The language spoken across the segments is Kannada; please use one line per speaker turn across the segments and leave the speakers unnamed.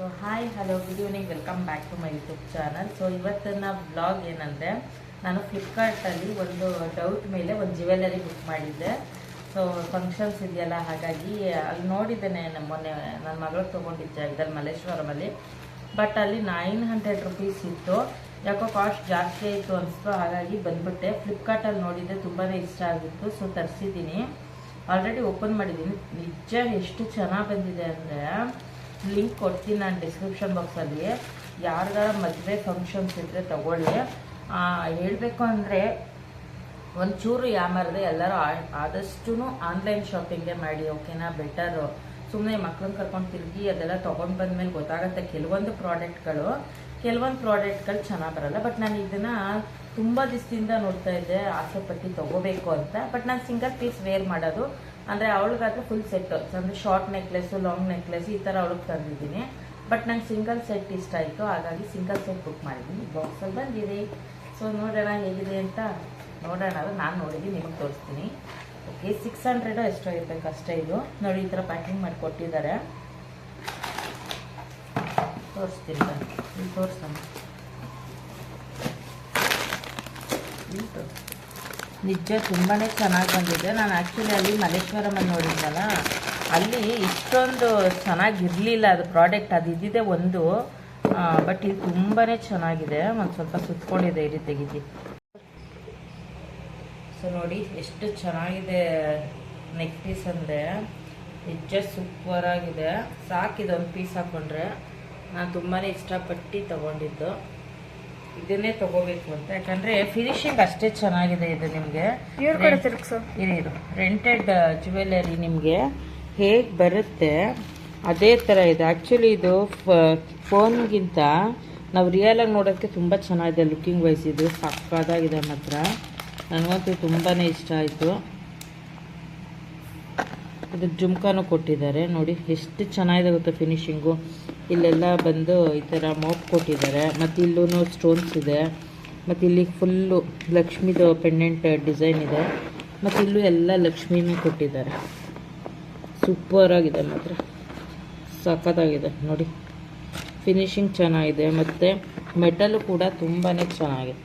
So hi hello good evening, welcome back to my YouTube channel. So ಇವತ್ತಿನ ವ್ಲಾಗ್ ಏನಂದರೆ, ನಾನು ಫ್ಲಿಪ್ಕಾರ್ಟಲ್ಲಿ ಒಂದು ಡೌಟ್ ಮೇಲೆ ಒಂದು ಜ್ಯುವೆಲರಿ ಬುಕ್ ಮಾಡಿದ್ದೆ. ಸೊ ಫಂಕ್ಷನ್ಸ್ ಇದೆಯಲ್ಲ, ಹಾಗಾಗಿ ಅಲ್ಲಿ ನೋಡಿದ್ದೇನೆ ಮೊನ್ನೆ ನನ್ನ ಮಗಳು ತೊಗೊಂಡಿದ್ದೆ ಇದರಲ್ಲಿ ಮಲ್ಲೇಶ್ವರಮಲ್ಲಿ. ಬಟ್ ಅಲ್ಲಿ 900 ರುಪೀಸ್ ಇತ್ತು. ಯಾಕೋ ಕಾಸ್ಟ್ ಜಾಸ್ತಿ ಆಯಿತು ಅನಿಸ್ತು, ಹಾಗಾಗಿ ಬಂದ್ಬಿಟ್ಟೆ. ಫ್ಲಿಪ್ಕಾರ್ಟಲ್ಲಿ ನೋಡಿದ್ದೆ, ತುಂಬಾ ಇಷ್ಟ ಆಗಿತ್ತು. ಸೊ ತರಿಸಿದ್ದೀನಿ, ಆಲ್ರೆಡಿ ಓಪನ್ ಮಾಡಿದ್ದೀನಿ. ನಿಜ ಎಷ್ಟು ಚೆನ್ನಾಗಿ ಬಂದಿದೆ ಅಂದರೆ, ಲಿಂಕ್ ಕೊಡ್ತೀನಿ ನಾನು ಡಿಸ್ಕ್ರಿಪ್ಷನ್ ಬಾಕ್ಸಲ್ಲಿ. ಯಾರಿಗಾರ ಮದುವೆ ಫಂಕ್ಷನ್ಸ್ ಇದ್ದರೆ ತಗೊಳ್ಳಿ. ಹೇಳಬೇಕು ಅಂದರೆ ಒಂಚೂರು ಯಾಮಾರದೆ ಎಲ್ಲರೂ ಆದಷ್ಟು ಆನ್ಲೈನ್ ಶಾಪಿಂಗೇ ಮಾಡಿ, ಓಕೆನಾ? ಬೆಟರು. ಸುಮ್ಮನೆ ಮಕ್ಳನ್ನ ಕರ್ಕೊಂಡು ತಿರುಗಿ ಅದೆಲ್ಲ ತೊಗೊಂಡು ಬಂದಮೇಲೆ ಗೊತ್ತಾಗುತ್ತೆ ಕೆಲವೊಂದು ಪ್ರಾಡಕ್ಟ್ಗಳು ಚೆನ್ನಾಗಿ ಬರಲ್ಲ. ಬಟ್ ನಾನು ಇದನ್ನು ತುಂಬ ದಿವಸದಿಂದ ನೋಡ್ತಾ ಇದ್ದೆ, ಆಸೆ ಪಟ್ಟು ತೊಗೋಬೇಕು ಅಂತ. ಬಟ್ ನಾನು ಸಿಂಗಲ್ ಪೀಸ್ ವೇರ್ ಮಾಡೋದು, ಅಂದರೆ ಅವಳಿಗಾದ್ರೆ ಫುಲ್ ಸೆಟ್, ಅಂದರೆ ಶಾರ್ಟ್ ನೆಕ್ಲೆಸ್ಸು, ಲಾಂಗ್ ನೆಕ್ಲೆಸ್ ಈ ಥರ ಅವಳಿಗೆ ತಂದಿದ್ದೀನಿ. ಬಟ್ ನಂಗೆ ಸಿಂಗಲ್ ಸೆಟ್ ಇಷ್ಟ ಆಯಿತು, ಹಾಗಾಗಿ ಸಿಂಗಲ್ ಸೆಟ್ ಬುಕ್ ಮಾಡಿದ್ದೀನಿ. ಬಾಕ್ಸಲ್ಲಿ ಬಂದಿದೆ. ಸೊ ನೋಡೋಣ ಹೇಗಿದೆ ಅಂತ ನೋಡೋಣ. ಅದು ನಾನು ನೋಡಿದ್ದೀನಿ, ನಿಮಗೆ ತೋರಿಸ್ತೀನಿ. ಓಕೆ, 600 ಎಷ್ಟೋ ಇರಬೇಕು ಅಷ್ಟೇ. ಇದು ನೋಡಿ, ಈ ಥರ ಪ್ಯಾಕಿಂಗ್ ಮಾಡಿ ಕೊಟ್ಟಿದ್ದಾರೆ. ತೋರಿಸ್ತೀನಿ ಬನ್ನಿ, ಇಲ್ಲಿ ತೋರಿಸೋಣ. ನಿಜ ತುಂಬಾ ಚೆನ್ನಾಗಿ ಬಂದಿದೆ. ನಾನು ಆ್ಯಕ್ಚುಲಿ ಅಲ್ಲಿ ಮಲ್ಲೇಶ್ವರಮಲ್ಲಿ ನೋಡಿದ್ನಲ್ಲ, ಅಲ್ಲಿ ಇಷ್ಟೊಂದು ಚೆನ್ನಾಗಿರಲಿಲ್ಲ ಅದು ಪ್ರಾಡಕ್ಟ್. ಅದು ಇದ್ದಿದೆ ಒಂದು, ಬಟ್ ಇದು ತುಂಬಾ ಚೆನ್ನಾಗಿದೆ. ಒಂದು ಸ್ವಲ್ಪ ಸುತ್ಕೊಂಡಿದೆ, ಈ ರೀತಿ ತೆಗಿತಿ. ಸೊ ನೋಡಿ ಎಷ್ಟು ಚೆನ್ನಾಗಿದೆ ನೆಕ್ ಪೀಸ್ ಅಂದರೆ, ನಿಜ ಸೂಪರ್ ಆಗಿದೆ. ಸಾಕಿದೆ ಒಂದು ಪೀಸ್ ಹಾಕೊಂಡ್ರೆ. ನಾನು ತುಂಬಾ ಇಷ್ಟಪಟ್ಟು ತಗೊಂಡಿದ್ದು, ಇದನ್ನೇ ತಗೋಬೇಕು ಅಂತ. ಯಾಕಂದರೆ ಫಿನಿಶಿಂಗ್ ಅಷ್ಟೇ ಚೆನ್ನಾಗಿದೆ. ಇದು ನಿಮಗೆ ಇರು ರೆಂಟೆಡ್ ಜ್ಯುವೆಲರಿ ನಿಮಗೆ ಹೇಗೆ ಬರುತ್ತೆ ಅದೇ ಥರ ಇದೆ. ಆ್ಯಕ್ಚುಲಿ ಇದು ಫೋನ್ಗಿಂತ ನಾವು ರಿಯಲಾಗಿ ನೋಡೋಕ್ಕೆ ತುಂಬ ಚೆನ್ನಾಗಿದೆ. ಲುಕ್ಕಿಂಗ್ ವೈಸ್ ಇದು ಸಕ್ಕದಾಗಿದೆ ಮಾತ್ರ. ನನಗಂತೂ ತುಂಬಾ ಇಷ್ಟ ಆಯಿತು. ಇದಕ್ಕೆ ಜುಮ್ಕಾನು ಕೊಟ್ಟಿದ್ದಾರೆ ನೋಡಿ, ಎಷ್ಟು ಚೆನ್ನಾಗಿದೆ ಗೊತ್ತಾ ಫಿನಿಶಿಂಗು. ಇಲ್ಲೆಲ್ಲ ಬಂದು ಈ ಥರ ಮೋಪ್ ಕೊಟ್ಟಿದ್ದಾರೆ, ಮತ್ತು ಇಲ್ಲೂ ಸ್ಟೋನ್ಸ್ ಇದೆ, ಮತ್ತು ಇಲ್ಲಿ ಫುಲ್ಲು ಲಕ್ಷ್ಮಿದು ಪೆಂಡೆಂಟ್ ಡಿಸೈನ್ ಇದೆ, ಮತ್ತು ಇಲ್ಲೂ ಎಲ್ಲ ಲಕ್ಷ್ಮಿನೂ ಕೊಟ್ಟಿದ್ದಾರೆ. ಸೂಪರ್ ಆಗಿದೆ ಮಾತ್ರ, ಸಖತ್ತಾಗಿದೆ ನೋಡಿ. ಫಿನಿಶಿಂಗ್ ಚೆನ್ನಾಗಿದೆ, ಮತ್ತು ಮೆಟಲು ಕೂಡ ತುಂಬಾ ಚೆನ್ನಾಗಿದೆ.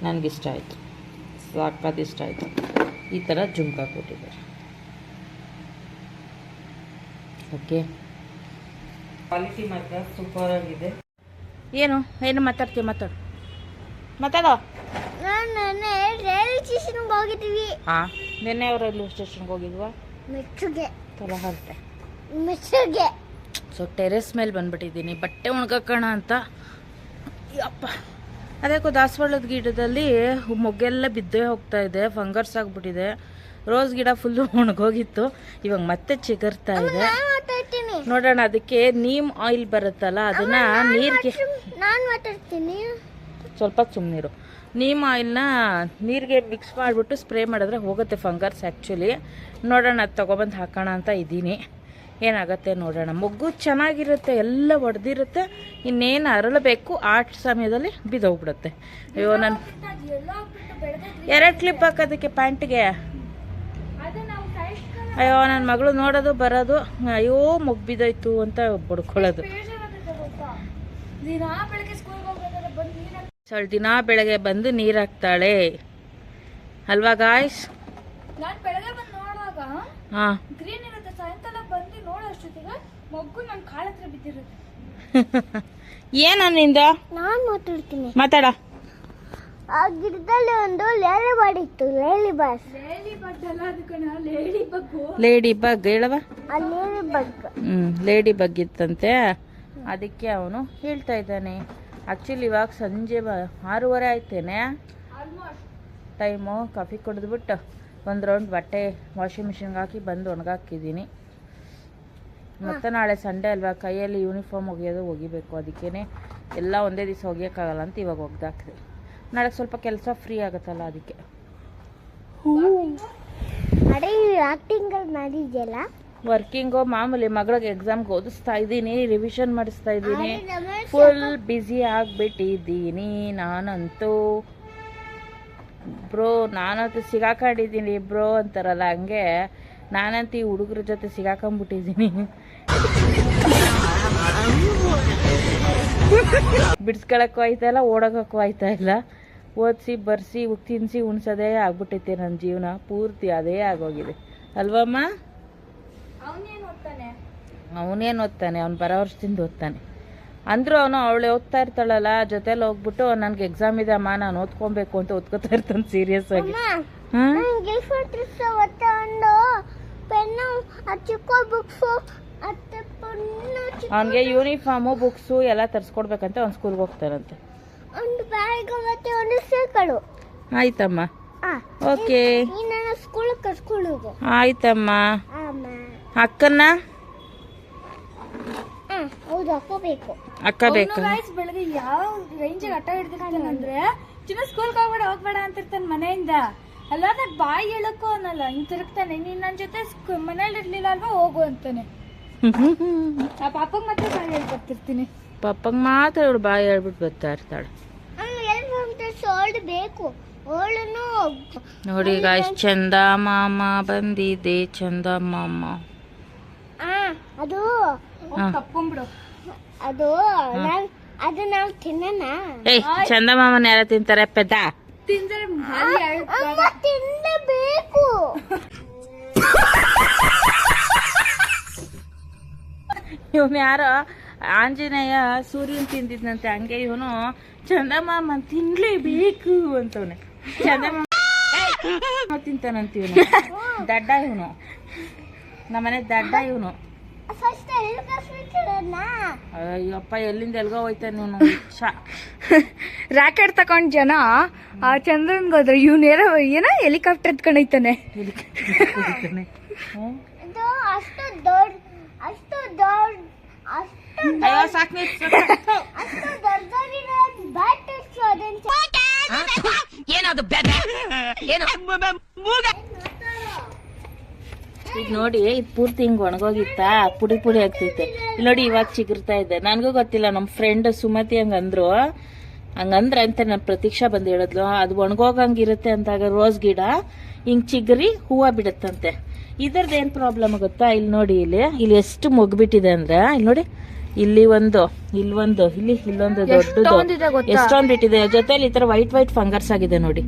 ನನಗಿಷ್ಟ ಆಯಿತು, ಸಖತ್ ಇಷ್ಟ ಆಯಿತು. ಈ ಥರ ಜುಮ್ಕಾ ಕೊಟ್ಟಿದ್ದಾರೆ. ಓಕೆ, ಕ್ವಾಲಿಟಿ ಮಾತ್ರ ಸೂಪರ್ ಆಗಿದೆ. ಏನು ಮಾತಾಡ್ತೀವಿ? ಮಾತಾಡೋ.
ರೈಲ್ವೆ ಸ್ಟೇಷನ್ಗೆ ಹೋಗಿದ್ವಿ.
ಹಾಂ, ನಿನ್ನೆ ರೈಲ್ವೆ ಸ್ಟೇಷನ್ಗೆ ಹೋಗಿದ್ವಾ?
ಮೆಚ್ಚುಗೆ.
ಸೊ ಟೆರೆಸ್ ಮೇಲೆ ಬಂದ್ಬಿಟ್ಟಿದ್ದೀನಿ ಬಟ್ಟೆ ಒಣಗಾಕೋಣ ಅಂತ. ಯಪ್ಪ, ಅದಕ್ಕೂ ದಾಸವಾಳದ ಗಿಡದಲ್ಲಿ ಮೊಗ್ಗೆಲ್ಲ ಬಿದ್ದೇ ಹೋಗ್ತಾ ಇದೆ, ಫಂಗರ್ಸ್ ಆಗಿಬಿಟ್ಟಿದೆ. ರೋಸ್ ಗಿಡ ಫುಲ್ಲು ಒಣಗೋಗಿತ್ತು, ಇವಾಗ ಮತ್ತೆ ಚಿಗುರ್ತಾ ಇದೆ. ನೋಡೋಣ, ಅದಕ್ಕೆ ನೀಮ್ ಆಯಿಲ್ ಬರುತ್ತಲ್ಲ, ಅದನ್ನ ನೀರಿಗೆ ಸ್ವಲ್ಪ ಸುಮ್ಮನಿರು. ನೀಮ್ ಆಯಿಲ್ನ ನೀರಿಗೆ ಮಿಕ್ಸ್ ಮಾಡಿಬಿಟ್ಟು ಸ್ಪ್ರೇ ಮಾಡಿದ್ರೆ ಹೋಗುತ್ತೆ ಫಂಗರ್ಸ್ ಆ್ಯಕ್ಚುಲಿ. ನೋಡೋಣ, ಅದು ತೊಗೊಬಂದು ಹಾಕೋಣ ಅಂತ ಇದ್ದೀನಿ. ಏನಾಗುತ್ತೆ ನೋಡೋಣ. ಮೊಗ್ಗು ಚೆನ್ನಾಗಿರುತ್ತೆ, ಎಲ್ಲ ಒಡೆದಿರುತ್ತೆ. ಇನ್ನೇನು ಅರಳಬೇಕು ಆ ಸಮಯದಲ್ಲಿ ಬಿದ್ದೋಗ್ಬಿಡುತ್ತೆ. ಅಯ್ಯೋ, ನಾನು 2 ಕ್ಲಿಪ್ ಹಾಕೋದಕ್ಕೆ ಪ್ಯಾಂಟ್ಗೆ. ಅಯ್ಯೋ, ನನ್ನ ಮಗಳು ನೋಡೋದು ಬರೋದು, ಅಯ್ಯೋ ಮೊಗ್ಗು ಬಿದ್ದೋಯ್ತು ಅಂತ ಬಡ್ಕೊಳ್ಳೋದು. ದಿನ ಬೆಳಗ್ಗೆ ಬಂದು ನೀರು ಹಾಕ್ತಾಳೆ ಅಲ್ವಾ ಗಾಯ್ಸ್? ಹಾಂ, ಏನ ನಿಂದ?
ನಾನು ಮಾತಾಡ್ತೀನಿ,
ಮಾತಾಡ.
ಆ ಗಿಡದಲ್ಲಿ ಒಂದು ಲೇಡಿ ಬರ್ಡ್ ಇತ್ತು.
ಲೇಡಿ ಬಗ್ ಹೇಳವ.
ಲೇಡಿ
ಬಗ್ ಇತ್ತಂತೆ. ಅದಕ್ಕೆ ಅವನು ಹೇಳ್ತಾ ಇದ್ದಾನೆ. ಆ್ಯಕ್ಚುಲಿ ಇವಾಗ ಸಂಜೆ 6:30 ಆಯ್ತೇನೆ ಟೈಮು. ಕಾಫಿ ಕುಡಿದ್ಬಿಟ್ಟು ಒಂದು ರೌಂಡ್ ಬಟ್ಟೆ ವಾಷಿಂಗ್ ಮಿಷಿನ್ಗೆ ಹಾಕಿ ಬಂದು ಒಣಗಾಕಿದ್ದೀನಿ. ಮತ್ತು ನಾಳೆ ಸಂಡೇ ಅಲ್ವಾ, ಕೈಯಲ್ಲಿ ಯೂನಿಫಾರ್ಮ್ ಒಗಿಬೇಕು. ಅದಕ್ಕೇ ಎಲ್ಲ ಒಂದೇ ದಿವಸ ಒಗಿಯೋಕ್ಕಾಗಲ್ಲ ಅಂತ ಇವಾಗ ಒಗ್ದಾಕ್ದೆ. ನಾಳೆ ಸ್ವಲ್ಪ ಕೆಲಸ ಫ್ರೀ ಆಗುತ್ತಲ್ಲ, ಅದಕ್ಕೆ. ವರ್ಕಿಂಗು ಮಾಮೂಲಿ. ಮಗಳಿಗೆ ಎಕ್ಸಾಮ್ಗೆ ಓದಿಸ್ತಾ ಇದ್ದೀನಿ, ರಿವಿಷನ್ ಮಾಡಿಸ್ತಾ ಇದ್ದೀನಿ. ಫುಲ್ ಬ್ಯುಸಿ ಆಗಿಬಿಟ್ಟಿದ್ದೀನಿ ನಾನಂತೂ. ಬ್ರೋ, ನಾನಂತೂ ಸಿಗಾಕೊಂಡಿದ್ದೀನಿ. ಬ್ರೋ ಅಂತಾರಲ್ಲ, ಹಂಗೆ ನಾನಂತೂ ಈ ಹುಡುಗರ ಜೊತೆ ಸಿಗಾಕೊಂಡ್ಬಿಟ್ಟಿದ್ದೀನಿ. ಬಿಡ್ಸ್ಕೊಳಕ್ಕೂ ಆಯ್ತಾ ಇಲ್ಲ, ಓಡೋಕಕ್ಕೂ ಆಯ್ತಾ ಇಲ್ಲ. ಓದಿಸಿ ಬರ್ಸಿ ತಿನ್ನಿಸಿ ಉಣ್ಸೋದೇ ಆಗ್ಬಿಟ್ಟೈತೆ ನನ್ನ ಜೀವನ ಪೂರ್ತಿ. ಅದೇ ಆಗೋಗಿದೆ ಅಲ್ವಮ್ಮ? ಅವನೇನು ಓದ್ತಾನೆ, ಅವ್ನು ಬರೋ ವರ್ಷದಿಂದ ಓದ್ತಾನೆ ಅಂದ್ರು. ಅವಳು ಓದ್ತಾ ಇರ್ತಾಳಲ್ಲ ಜೊತೆಲಿ ಹೋಗ್ಬಿಟ್ಟು ನನಗೆ ಎಕ್ಸಾಮ್ ಇದೆ ಅಮ್ಮ ನಾನು ಓದ್ಕೊಬೇಕು ಅಂತ ಓದ್ಕೋತಾ ಇರ್ತಾನೆ ಸೀರಿಯಸ್ ಆಗಿ. ಅವನಿಗೆ ಯೂನಿಫಾರ್ಮು ಬುಕ್ಸು ಎಲ್ಲ ತರಿಸ್ಕೊಡ್ಬೇಕಂತ ಅವ್ನು ಸ್ಕೂಲ್ಗೆ ಹೋಗ್ತಾರಂತೆ. ಆಯ್ತಮ್ಮ, ಓಕೆ ಆಯ್ತಮ್ಮ. ಅಕ್ಕನ್ನ ಅಕ್ಕ ಬೇಕು.
ಬೆಳಗ್ಗೆ ಯಾವ ರೇಂಜಿಗೆ ಆಟ ಹಿಡ್ದಿರ್ತಾನೆ ಅಂದ್ರೆ ಚಿನ್ನ ಸ್ಕೂಲ್ಗೆ ಹೋಗ್ಬೇಡ ಅಂತಿರ್ತಾನೆ ಮನೆಯಿಂದ. ಅಲ್ಲಾದ್ರೆ ಬಾಯಿ ಹೇಳಕ್ಕೂ ಅನ್ನಲ್ಲ, ಹಿಂಗ್ ತಿರುಗ್ತಾನೆ. ನೀನ್ ನನ್ ಜೊತೆ ಮನೇಲಿ ಇರ್ಲಿಲ್ಲ ಅಲ್ವಾ ಹೋಗು ಅಂತಾನೆ. ಆ ಪಾಪಗ್ ಮಾತ್ರ ಬಾಯಿ ಹೇಳ್ಕೊತಿರ್ತೀನಿ.
ಪಾಪಗ್ ಮಾತ್ರ ಇವಳು ಬಾಯಿ ಹೇಳ್ಬಿಟ್ಟು ಬರ್ತಾ ಇರ್ತಾಳೆ. ನೋಡಿ ಗಾಯ್ಸ್, ಚಂದ ಮಾಮ ಬಂದಿದೆ. ಚಂದ ಮಾಮ
ಅದು ತಪ್ಕೊಂಡ್ಬಿಡು. ಅದು ನಾವು ತಿನ್ನೋಣ.
ಏಯ್, ಚಂದ ಮಾಮನ ಯಾರ ತಿಂತಾರೆ? ಪೆದ್ದ
ತಿನ್ನಬೇಕು.
ಇವನು ಯಾರೋ ಆಂಜನೇಯ ಸೂರ್ಯನ್ ತಿಂದಿದ್ನಂತೆ, ಹಂಗೆ ಇವನು ಚಂದಮಾಮ ತಿನ್ಲೇಬೇಕು ಅಂತವನೆ. ಚಂದಮಾಮ ತಿಂತಾನಂತ ಇವನು. ದಡ್ಡ ಇವನು, ನಮ್ಮನೆ ದಡ್ಡ ಇವನು. ಅಯ್ಯಪ್ಪ, ಎಲ್ಲಿಂದ ಎಲ್ಗೋ ಹೋಯ್ತಾನೆ ಇವನು.
ರಾಕೆಟ್ ತಕೊಂಡ್ ಜನ ಆ ಚಂದ್ರನ್ಗೆ ಹೋದ್ರೆ ಇವ್ನ ಏನೋ ಹೆಲಿಕಾಪ್ಟರ್ ಎತ್ಕೊಂಡೈತಾನೆ.
ಈಗ ನೋಡಿ, ಇದು ಪೂರ್ತಿ ಹಿಂಗ್ ಒಣಗೋಗಿತ್ತಾ, ಪುಡಿ ಪುಡಿ ಆಗ್ತೈತೆ. ನೋಡಿ ಇವಾಗ ಚಿಗುರ್ತಾ ಇದೆ. ನನ್ಗೂ ಗೊತ್ತಿಲ್ಲ, ನಮ್ಮ ಫ್ರೆಂಡ್ ಸುಮತಿ ಹಂಗಂದ್ರು. ಹಂಗಂದ್ರೆ ಅಂತ ನನ್ನ ಪ್ರತೀಕ್ಷಾ ಬಂದು ಹೇಳಿದ್ಲು, ಅದು ಒಣಗೋಗಂಗಿರುತ್ತೆ ಅಂದಾಗ ರೋಸ್ ಗಿಡ ಹಿಂಗ್ ಚಿಗುರಿ ಹೂವ ಬಿಡತ್ತಂತೆ. ಇದ್ರದ್ದು ಏನ್ ಪ್ರಾಬ್ಲಮ್ ಗೊತ್ತಾ? ಇಲ್ಲಿ ನೋಡಿ, ಇಲ್ಲಿ ಎಷ್ಟು ಮೊಗ್ಬಿಟ್ಟಿದೆ ಅಂದ್ರೆ, ಇಲ್ಲಿ ನೋಡಿ, ಇಲ್ಲೊಂದು ಇಲ್ಲೊಂದು ದೊಡ್ಡದು ಎಷ್ಟೊಂದು ಬಿಟ್ಟಿದೆ. ಜೊತೆಲಿ ಈ ತರ ವೈಟ್ ವೈಟ್ ಫಂಗರ್ಸ್ ಆಗಿದೆ ನೋಡಿ.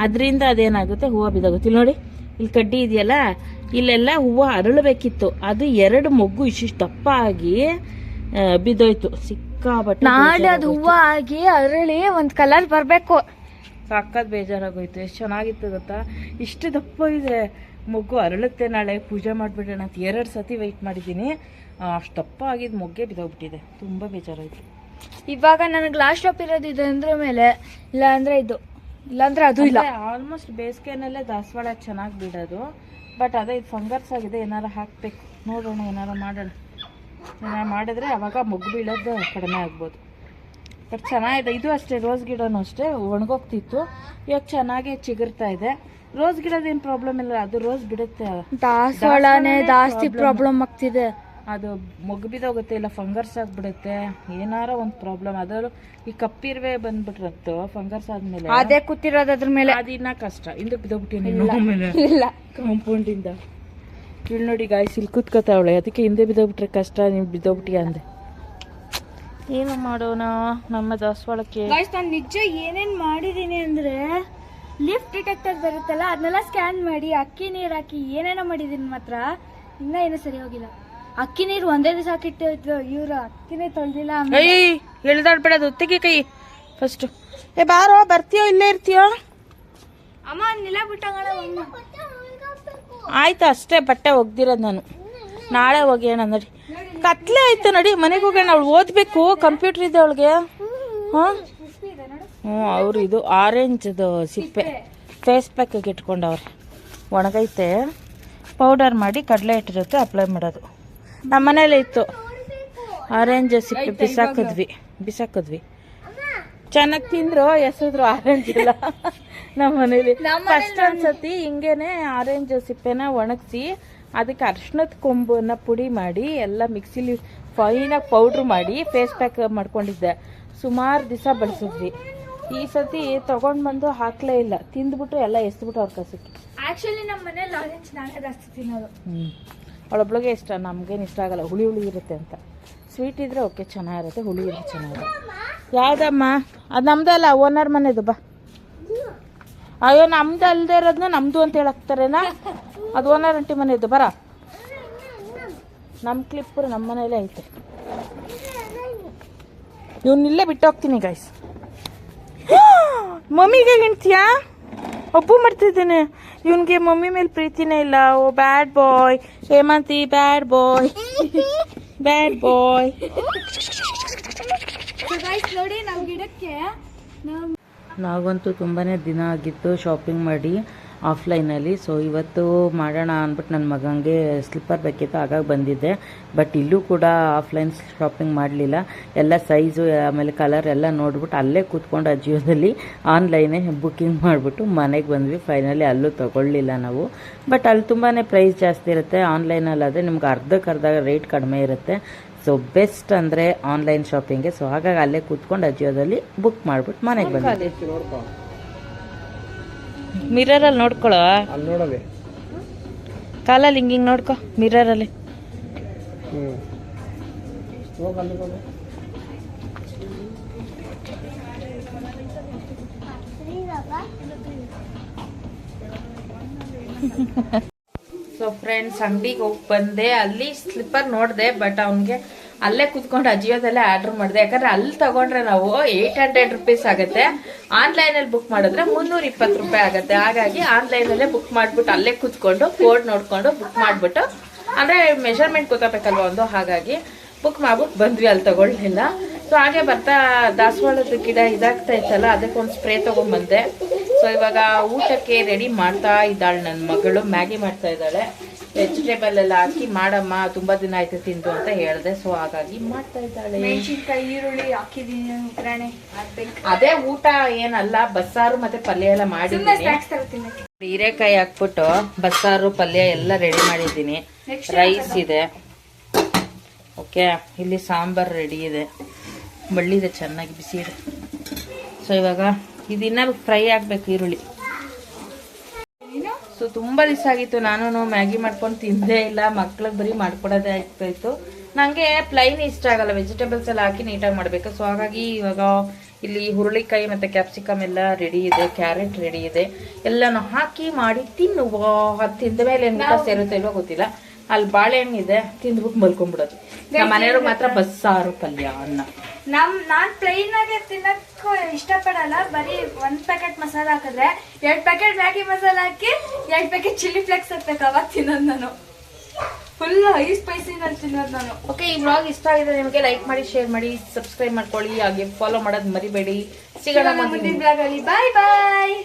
ಅದರಿಂದ ಅದೇನಾಗುತ್ತೆ, ಹೂವು ಬಿದ್ದಾಗುತ್ತೆ. ಇಲ್ಲಿ ನೋಡಿ, ಇಲ್ಲಿ ಕಡ್ಡಿ ಇದೆಯಲ್ಲ, ಇಲ್ಲೆಲ್ಲ ಹೂವು ಅರಳಬೇಕಿತ್ತು. ಅದು 2 ಮೊಗ್ಗು ಇಷ್ಟಿಷ್ಟು ದಪ್ಪ ಆಗಿ ಬಿದ್ದೋಯ್ತು. ಸಿಕ್ಕಾಬಟ್ಟೆ
ನಾಳೆ ಅದು ಹೂವು ಆಗಿ ಅರಳಿ ಒಂದ್ ಕಲರ್ ಬರ್ಬೇಕು.
ಸಕ್ಕತ್ ಬೇಜಾರಾಗೋಯ್ತು. ಎಷ್ಟು ಚೆನ್ನಾಗಿತ್ತು ಗೊತ್ತಾ? ಇಷ್ಟು ದಪ್ಪ ಇದೆ ಮೊಗ್ಗು. ಅರಳುತ್ತೆ, ನಾಳೆ ಪೂಜೆ ಮಾಡ್ಬಿಡೋಣ ಅಂತ 2 ಸತಿ ವೆಯ್ಟ್ ಮಾಡಿದ್ದೀನಿ. ಅಷ್ಟು ದಪ್ಪ ಆಗಿದ್ ಮೊಗ್ಗೆ ಬಿದ್ದೋಗ್ಬಿಟ್ಟಿದೆ. ತುಂಬಾ ಬೇಜಾರಾಯ್ತು.
ಇವಾಗ ನನಗೆ ಲಾಸ್ಟ್ ಸ್ಟಾಪ್ ಇರೋದು ಇದು ಅಂದ್ರ ಮೇಲೆ, ಇಲ್ಲ ಅಂದ್ರೆ ಇದು, ಇಲ್ಲಾಂದ್ರೆ ಅದು ಇಲ್ಲ.
ಆಲ್ಮೋಸ್ಟ್ ಬೇಸಿಗೆನಲ್ಲೇ ದಾಸವಾಳ ಚೆನ್ನಾಗಿ ಬಿಡೋದು. ಬಟ್ ಅದೇ ಇದು ಫಂಗರ್ಸ್ ಆಗಿದೆ, ಏನಾರ ಹಾಕ್ಬೇಕು. ನೋಡೋಣ, ಏನಾರ ಮಾಡೋಣ. ಏನಾರು ಮಾಡಿದ್ರೆ ಅವಾಗ ಮೊಗ್ಗು ಬೀಳೋದು ಕಡಿಮೆ ಆಗ್ಬೋದು. ಬಟ್ ಚೆನ್ನಾಗಿದೆ. ಇದು ಅಷ್ಟೇ, ರೋಸ್ ಗಿಡನೂ ಅಷ್ಟೇ ಒಣಗೋಗ್ತಿತ್ತು. ಇವಾಗ ಚೆನ್ನಾಗಿ ಚಿಗುರ್ತಾ ಇದೆ. ರೋಸ್ ಗಿಡದೇನು ಪ್ರಾಬ್ಲಮ್ ಇಲ್ಲ, ಅದು ರೋಸ್ ಬಿಡುತ್ತೆ.
ದಾಸವಾಳನೇ ಜಾಸ್ತಿ ಪ್ರಾಬ್ಲಮ್ ಆಗ್ತಿದೆ.
ಅದು ಮೊಗ್ಗು ಬಿದ್ದೋಗುತ್ತೆ, ಇಲ್ಲ ಫಂಗರ್ಸ್ ಆಗಿಬಿಡುತ್ತೆ. ಏನಾರ ಒಂದು ಪ್ರಾಬ್ಲಮ್. ಅದರಲ್ಲೂ ಈ ಕಪ್ಪಿರುವೆ ಬಂದ್ಬಿಟ್ರತ್ತು ಫಂಗರ್ಸ್ ಆದ್ಮೇಲೆ,
ಅದೇ ಕೂತಿರೋದು ಅದ್ರ ಮೇಲೆ.
ಅದಿನ್ನ ಕಷ್ಟ. ಇಂದು ಬಿದ್ದೋಗ್ಬಿಟ್ಟಿನಿ ಕಾಂಪೌಂಡ್ ಇಂದ. ಇಲ್ಲಿ ನೋಡಿ ಗಾಯ್ಸ್, ಇಲ್ಲಿ ಕೂತ್ಕೋತಾವಳೆ. ಅದಕ್ಕೆ ಹಿಂದೆ ಬಿದ್ದೋಗ್ಬಿಟ್ರೆ ಕಷ್ಟ. ನೀವು ಬಿದ್ದೋಗ್ಬಿಟ್ಟಿ ಅಂದೆ. ಏನು ಮಾಡೋಣ ನಮ್ಮ ದಾಸವಾಳಕ್ಕೆ?
ನಾನು ನಿಜ ಏನೇನ್ ಮಾಡಿದೀನಿ ಅಂದ್ರೆ, ಲಿಫ್ಟ್ ಡಿಟೆಕ್ಟರ್ ಬರುತ್ತಲ್ಲ, ಅದನ್ನೆಲ್ಲ ಸ್ಕ್ಯಾನ್ ಮಾಡಿ ಅಕ್ಕಿ ನೀರ್ ಹಾಕಿ ಏನೇನೋ ಮಾಡಿದೀನಿ. ಮಾತ್ರ ಇನ್ನ ಏನೂ ಸರಿ ಹೋಗಿಲ್ಲ. ಅಕ್ಕಿ ನೀರು ಒಂದೇ ದಿವಸ ಹಾಕಿಟ್ಟು ಇವ್ರು ಅಕ್ಕಿನೇ ತೊಳ್ದಿಲ್ಲ.
ಎಳ್ದಾಡ್ಬೇಡದು, ತೆಗಿ ಕೈ ಫಸ್ಟ್. ಬಾರೋ, ಬರ್ತೀಯೋ ಇಲ್ಲೇ ಇರ್ತೀಯೋ?
ಅಮ್ಮ ನಿಲ ಬಿಟ್ಟಂಗಳ.
ಆಯ್ತು ಅಷ್ಟೇ, ಬಟ್ಟೆ ಒಗ್ದಿರೋದು ನಾನು. ನಾಳೆ ಒಗೆಯೋಣ ನಡಿ. ಕತ್ಲೆ ಆಯ್ತು, ನಡಿ ಮನೆಗೆ ಹೋಗೋಣ. ಅವಳು ಓದ್ಬೇಕು, ಕಂಪ್ಯೂಟರ್ ಇದೆ ಅವಳಿಗೆ. ಅವ್ರು ಇದು ಆರೆಂಜ್ದು ಸಿಪ್ಪೆ ಫೇಸ್ ಪ್ಯಾಕಿಗೆ ಇಟ್ಕೊಂಡವ್ರೆ. ಒಣಗೈತೆ. ಪೌಡರ್ ಮಾಡಿ ಕಡಲೆ ಇಟ್ಟಿರುತ್ತೆ, ಅಪ್ಲೈ ಮಾಡೋದು. ನಮ್ಮ ಮನೇಲಿ ಇತ್ತು ಆರೆಂಜ್ ಸಿಪ್ಪೆ. ಬಿಸಾಕಿದ್ವಿ. ಚೆನ್ನಾಗಿ ತಿಂದ್ರು, ಎಸದ್ರು. ಆರೆಂಜ್ ಇಲ್ಲ ನಮ್ಮ ಮನೇಲಿ. ಫಸ್ಟ್ ಒಂದ್ಸತಿ ಹಿಂಗೇನೆ ಆರೆಂಜ್ ಸಿಪ್ಪೆನ ಒಣಗಿಸಿ ಅದಕ್ಕೆ ಅರ್ಶಿಣದ ಕೊಂಬನ್ನ ಪುಡಿ ಮಾಡಿ ಎಲ್ಲ ಮಿಕ್ಸಿಲಿ ಫೈನಾಗಿ ಪೌಡ್ರ್ ಮಾಡಿ ಫೇಸ್ ಪ್ಯಾಕ್ ಮಾಡ್ಕೊಂಡಿದ್ದೆ. ಸುಮಾರು ದಿವಸ ಬಳಸಿದ್ವಿ. ಈ ಸತಿ ತಗೊಂಡ್ ಬಂದು ಹಾಕ್ಲೇ ಇಲ್ಲ. ತಿಂದ್ಬಿಟ್ಟು ಎಲ್ಲ ಎಸ್ಬಿಟ್ಟು ಅವ್ರ ಕಸಕ್ಕೆ.
ಆಕ್ಚುಲಿ ನಮ್ಮ ಮನೇಲಿ ಆರೆಂಜ್ ನಾನೇ ಜಾಸ್ತಿ ತಿನ್ನೋದು.
ಅವಳೊಬ್ಳಿಗೆ ಇಷ್ಟ, ನಮ್ಗೇನು ಇಷ್ಟ ಆಗಲ್ಲ. ಹುಳಿ ಇರುತ್ತೆ ಅಂತ. ಸ್ವೀಟ್ ಇದ್ರೆ ಓಕೆ ಚೆನ್ನಾಗಿರುತ್ತೆ, ಹುಳಿ ಇದ್ರೆ ಚೆನ್ನಾಗಿರುತ್ತೆ. ಯಾವ್ದಮ್ಮ? ಅದು ನಮ್ದೇ ಅಲ್ಲ, ಓನರ್ ಮನೆದು. ಬಾ. ಅಯ್ಯೋ, ನಮ್ದು ಅಲ್ದೇ ಇರೋದನ್ನ ನಮ್ದು ಅಂತ ಹೇಳಾಕ್ತಾರೇನಾ? ಅದು ಓನರ್ ಆಂಟಿ ಮನೆದು. ಬರ, ನಮ್ಮ ಕ್ಲಿಪ್ಪರು ನಮ್ಮ ಮನೇಲೇ ಐತೆ. ಇವನ್ನಿಲ್ಲೇ ಬಿಟ್ಟು ಹೋಗ್ತೀನಿ ಗೈಸ್. ಮಮ್ಮಿಗೆ ಗಿಣ್ತೀಯಾ? ಒಪ್ಪು ಮಾಡ್ತಿದ್ದೇನೆ. ಇವನಿಗೆ ಮಮ್ಮಿ ಮೇಲೆ ಪ್ರೀತಿನೇ ಇಲ್ಲ. ಓ ಬ್ಯಾಡ್ ಬಾಯ್ ಹೇಮಂತಿ, ಬ್ಯಾಡ್ ಬಾಯ್, ಬ್ಯಾಡ್ ಬಾಯ್.
ನೋಡಿ ನಾವು ಗಿಡಕ್ಕೆ
ನಾವಂತೂ ತುಂಬಾ ದಿನ ಆಗಿತ್ತು ಶಾಪಿಂಗ್ ಮಾಡಿ ಆಫ್ಲೈನಲ್ಲಿ. ಸೊ ಇವತ್ತು ಮಾಡೋಣ ಅಂದ್ಬಿಟ್ಟು ನನ್ನ ಮಗನಿಗೆ ಸ್ಲಿಪ್ಪರ್ ಬೇಕಿತ್ತು, ಹಾಗಾಗಿ ಬಂದಿದ್ದೆ. ಬಟ್ ಇಲ್ಲೂ ಕೂಡ ಆಫ್ಲೈನ್ ಶಾಪಿಂಗ್ ಮಾಡಲಿಲ್ಲ. ಎಲ್ಲ ಸೈಜು ಆಮೇಲೆ ಕಲರ್ ಎಲ್ಲ ನೋಡ್ಬಿಟ್ಟು ಅಲ್ಲೇ ಕೂತ್ಕೊಂಡು ಅಜಿಯೋದಲ್ಲಿ ಆನ್ಲೈನೇ ಬುಕ್ಕಿಂಗ್ ಮಾಡಿಬಿಟ್ಟು ಮನೆಗೆ ಬಂದ್ವಿ. ಫೈನಲಿ ಅಲ್ಲೂ ತೊಗೊಳ್ಳಿಲ್ಲ ನಾವು. ಬಟ್ ಅಲ್ಲಿ ತುಂಬಾ ಪ್ರೈಸ್ ಜಾಸ್ತಿ ಇರುತ್ತೆ. ಆನ್ಲೈನಲ್ಲಾದರೆ ನಿಮ್ಗೆ ಅರ್ಧಕ್ಕರ್ಧ ರೇಟ್ ಕಡಿಮೆ ಇರುತ್ತೆ. ಸೊ ಬೆಸ್ಟ್ ಅಂದರೆ ಆನ್ಲೈನ್ ಶಾಪಿಂಗ್ಗೆ. ಸೊ ಹಾಗಾಗಿ ಅಲ್ಲೇ ಕೂತ್ಕೊಂಡು ಅಜಿಯೋದಲ್ಲಿ ಬುಕ್ ಮಾಡಿಬಿಟ್ಟು ಮನೆಗೆ ಬಂದೆ. ಮಿರರಲ್ಲಿ ನೋಡ್ಕೊಳ್ಳೋ, ಕಾಲಲ್ಲಿ ಹಿಂಗಿಂಗೆ ನೋಡ್ಕೊ ಮಿರರಲ್ಲಿ. ಸೊ ಫ್ರೆಂಡ್ಸ್, ಅಂಗಡಿಗೆ ಹೋಗಿ ಬಂದೆ. ಅಲ್ಲಿ ಸ್ಲಿಪ್ಪರ್ ನೋಡಿದೆ, ಬಟ್ ಅವನಿಗೆ ಅಲ್ಲೇ ಕುತ್ಕೊಂಡು ಅಜಿಯೋದಲ್ಲೇ ಆರ್ಡರ್ ಮಾಡಿದೆ. ಯಾಕಂದ್ರೆ ಅಲ್ಲಿ ತಗೊಂಡ್ರೆ ನಾವು 800 ರುಪೀಸ್ ಆಗುತ್ತೆ, ಆನ್ಲೈನಲ್ಲಿ ಬುಕ್ ಮಾಡಿದ್ರೆ 320 ರೂಪಾಯಿ ಆಗುತ್ತೆ. ಹಾಗಾಗಿ ಆನ್ಲೈನಲ್ಲೇ ಬುಕ್ ಮಾಡಿಬಿಟ್ಟು ಅಲ್ಲೇ ಕುತ್ಕೊಂಡು ಕೋಡ್ ನೋಡ್ಕೊಂಡು ಬುಕ್ ಮಾಡಿಬಿಟ್ಟು, ಅಂದರೆ ಮೆಷರ್ಮೆಂಟ್ ಗೊತ್ತಾಗಬೇಕಲ್ವ ಒಂದು, ಹಾಗಾಗಿ ಬುಕ್ ಮಾಡ್ಬಿಟ್ಟು ಬಂದ್ವಿ. ಅಲ್ಲಿ ತಗೊಳ್ಳಿಲ್ಲ. ಸೊ ಹಾಗೆ ಬರ್ತಾ ದಾಸವಾಳದ ಗಿಡ ಇದಾಗ್ತಾ ಇತ್ತಲ್ಲ, ಅದಕ್ಕೆ ಒಂದು ಸ್ಪ್ರೇ ತೊಗೊಂಡ್ಬಂದೆ. ಸೊ ಇವಾಗ ಊಟಕ್ಕೆ ರೆಡಿ ಮಾಡ್ತಾ ಇದ್ದಾಳೆ ನನ್ನ ಮಗಳು. ಮ್ಯಾಗಿ ಮಾಡ್ತಾ ಇದ್ದಾಳೆ. ವೆಜಿಟೇಬಲ್ ಎಲ್ಲ ಹಾಕಿ ಮಾಡಮ್ಮ, ತುಂಬಾ ದಿನ ಆಯ್ತು ತಿಂದು ಅಂತ ಹೇಳಿದೆ. ಸೊ ಹಾಗಾಗಿ ಮಾಡ್ತಾ ಇದ್ದಾಳೆ.
ಮೆಣಸಿನ್ಕಾಯಿ, ಈರುಳ್ಳಿ ಹಾಕಿದೀನಿ, ಒಗ್ಗರಣೆ ಹಾಕ್ಬೇಕು.
ಅದೇ ಊಟ ಏನಲ್ಲ, ಬಸ್ಸಾರು ಮತ್ತೆ ಪಲ್ಯ ಎಲ್ಲ ಮಾಡಿದ್ದೀನಿ. ಹೀರೆಕಾಯಿ ಹಾಕ್ಬಿಟ್ಟು ಬಸ್ಸಾರು ಪಲ್ಯ ಎಲ್ಲ ರೆಡಿ ಮಾಡಿದ್ದೀನಿ. ರೈಸ್ ಇದೆ, ಓಕೆ. ಇಲ್ಲಿ ಸಾಂಬಾರ್ ರೆಡಿ ಇದೆ, ಬಳ್ಳಿದೆ ಚೆನ್ನಾಗಿ ಬಿಸಿ ಇದೆ. ಸೊ ಇವಾಗ ಇದನ್ನ ಫ್ರೈ ಆಗ್ಬೇಕು ಈರುಳ್ಳಿ. ಸೊ ತುಂಬಾ ದಿವಸ ಆಗಿತ್ತು ನಾನು ಮ್ಯಾಗಿ ಮಾಡ್ಕೊಂಡು ತಿಂದೇ ಇಲ್ಲ. ಮಕ್ಳಿಗೆ ಬರೀ ಮಾಡ್ಕೊಡೋದೇ ಆಗ್ತಾ ಇತ್ತು. ನಂಗೆ ಪ್ಲೈನ್ ಇಷ್ಟ ಆಗಲ್ಲ, ವೆಜಿಟೇಬಲ್ಸ್ ಎಲ್ಲ ಹಾಕಿ ನೀಟಾಗಿ ಮಾಡ್ಬೇಕು. ಸೊ ಹಾಗಾಗಿ ಇವಾಗ ಇಲ್ಲಿ ಹುರುಳಿಕಾಯಿ ಮತ್ತೆ ಕ್ಯಾಪ್ಸಿಕಮ್ ಎಲ್ಲ ರೆಡಿ ಇದೆ, ಕ್ಯಾರೆಟ್ ರೆಡಿ ಇದೆ, ಎಲ್ಲಾನು ಹಾಕಿ ಮಾಡಿ ತಿನ್ನುವ. ಅದು ತಿಂದ ಮೇಲೆ ಏನ್ ಊಟ ಸೇರುತ್ತೆ ಇಲ್ವೋ ಗೊತ್ತಿಲ್ಲ. ಅಲ್ಲಿ ಬಾಳೆಹಣ್ಣಿದೆ, ತಿಂದ್ಬಿಟ್ಟು ಮಲ್ಕೊಂಡ್ಬಿಡೋದು. ನಮ್ಮ ಮನೆಯವರು ಮಾತ್ರ ಬಸ್ಸಾರು ಪಲ್ಯ ಅನ್ನ.
ನಾನ್ ಪ್ಲೈನ್ ಆಗಿ ತಿನ್ನಕ್ಕೂ ಇಷ್ಟಪಡಲ್ಲ. ಬರೀ 1 ಪ್ಯಾಕೆಟ್ ಮಸಾಲ ಹಾಕಿದ್ರೆ 2 ಪ್ಯಾಕೆಟ್ ಮ್ಯಾಗಿ ಮಸಾಲ ಹಾಕಿ 2 ಪ್ಯಾಕೆಟ್ ಚಿಲ್ಲಿ ಫ್ಲೇಕ್ಸ್ ಹಾಕ್ಬೇಕು, ಅವಾಗ ತಿನ್ನೋದು ನಾನು. ಫುಲ್ ಹೈ ಸ್ಪೈಸಿನಲ್ಲಿ ತಿನ್ನೋದು ನಾನು.
ಓಕೆ, ಈ ವ್ಲಾಗ್ ಇಷ್ಟ ಆಗಿದೆ ನಿಮಗೆ, ಲೈಕ್ ಮಾಡಿ, ಶೇರ್ ಮಾಡಿ, ಸಬ್ಸ್ಕ್ರೈಬ್ ಮಾಡ್ಕೊಳ್ಳಿ. ಹಾಗೆ ಫಾಲೋ ಮಾಡೋದು ಮರಿಬೇಡಿ. ಸಿಗೋಣ ಮುಂದಿನ
ಬ್ಲಾಗ್ ಅಲ್ಲಿ. ಬಾಯ್ ಬಾಯ್.